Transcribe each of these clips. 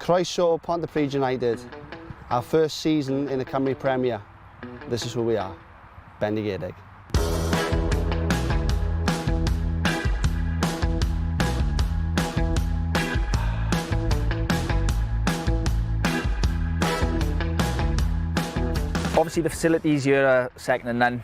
Croeso, Pontypridd United, our first season in the Cymru Premier. This is who we are, Bendigedig. Obviously the facilities here are second to none,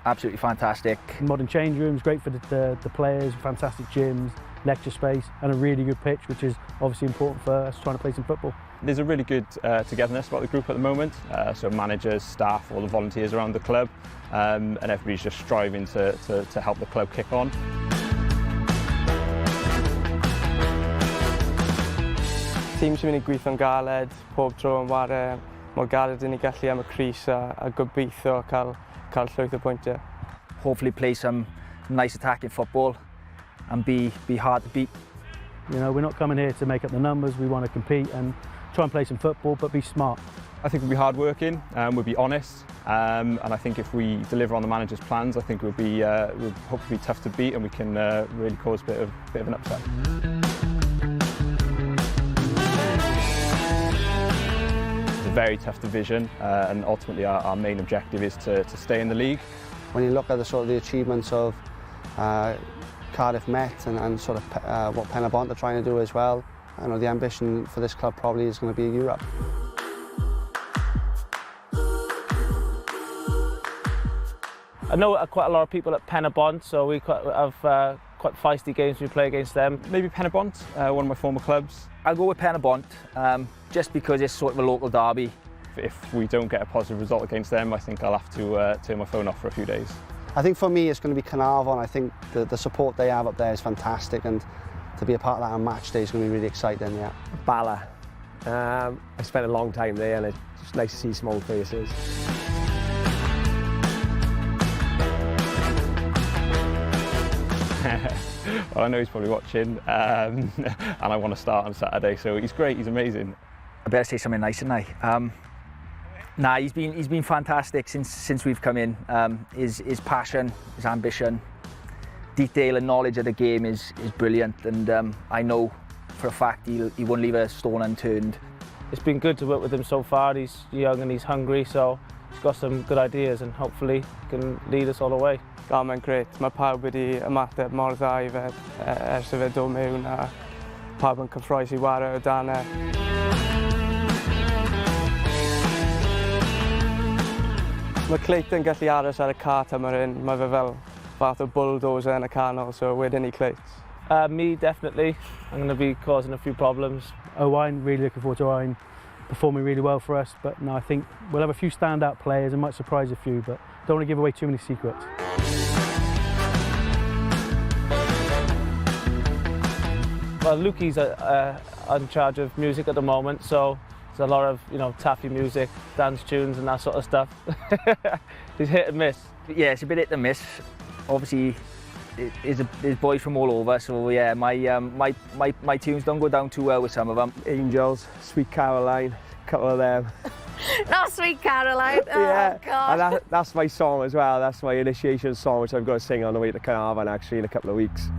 absolutely fantastic. Modern change rooms, great for the players, fantastic gyms, lecture space and a really good pitch, which is obviously important for us trying to play some football. There's a really good togetherness about the group at the moment, so managers, staff, all the volunteers around the club, and everybody's just striving to help the club kick on. Tîm sy'n mynd i gweithio'n galed, pob tro yn ware, mor galed yn ei gallu am y crys a gobeithio cael llwyth o pwyntiau. Hopefully play some nice attacking football and be hard to beat. You know, we're not coming here to make up the numbers, we want to compete and try and play some football, but be smart. I think we'll be hard working, we'll be honest, and I think if we deliver on the manager's plans, I think we'll hopefully be tough to beat and we can really cause a bit of an upset. It's a very tough division, and ultimately our main objective is to stay in the league. When you look at the achievements of Cardiff Met and sort of what Pêl-droed are trying to do as well, I know the ambition for this club probably is going to be Europe. I know quite a lot of people at Pêl-droed, so we have quite feisty games we play against them. Maybe Pêl-droed, one of my former clubs. I'll go with Pêl-droed, just because it's sort of a local derby. If we don't get a positive result against them, I think I'll have to turn my phone off for a few days. I think for me it's going to be Gynghrair. I think the support they have up there is fantastic, and to be a part of that on match day is going to be really exciting. Yeah. Bala. I spent a long time there and it's just nice to see small faces. Well, I know he's probably watching, and I want to start on Saturday, so he's great, he's amazing. I better say something nice, didn't I? Nah, he's been fantastic since we've come in. His passion, his ambition, detail and knowledge of the game is brilliant, and I know for a fact he won't leave a stone unturned. It's been good to work with him so far. He's young and he's hungry, so he's got some good ideas and hopefully can lead us all the way. Mae'n grêt. Mae pawb wedi ymateb mor dda I fe ers I fe dod mewn a pawb yn cyffroes I ware o dan e. Mae Clayton gallu aros ar y cart am yr un. Mae fe fel fath o bulldozer yn y canol, so wedyn I Clayt. Me, definitely. I'm going to be causing a few problems. Owain, really looking forward to Owain performing really well for us, but no, I think we'll have a few standout players and might surprise a few, but don't want to give away too many secrets. Well, Lukey's in charge of music at the moment, so there's a lot of taffy music, dance tunes and that sort of stuff. He's hit and miss. Yeah, it's a bit hit and miss. Obviously, there's boys from all over, so yeah, my tunes don't go down too well with some of them. Angels, Sweet Caroline, a couple of them. Not Sweet Caroline, oh yeah, God. And that's my song as well, that's my initiation song, which I'm going to sing on the way to Carnarvon actually in a couple of weeks.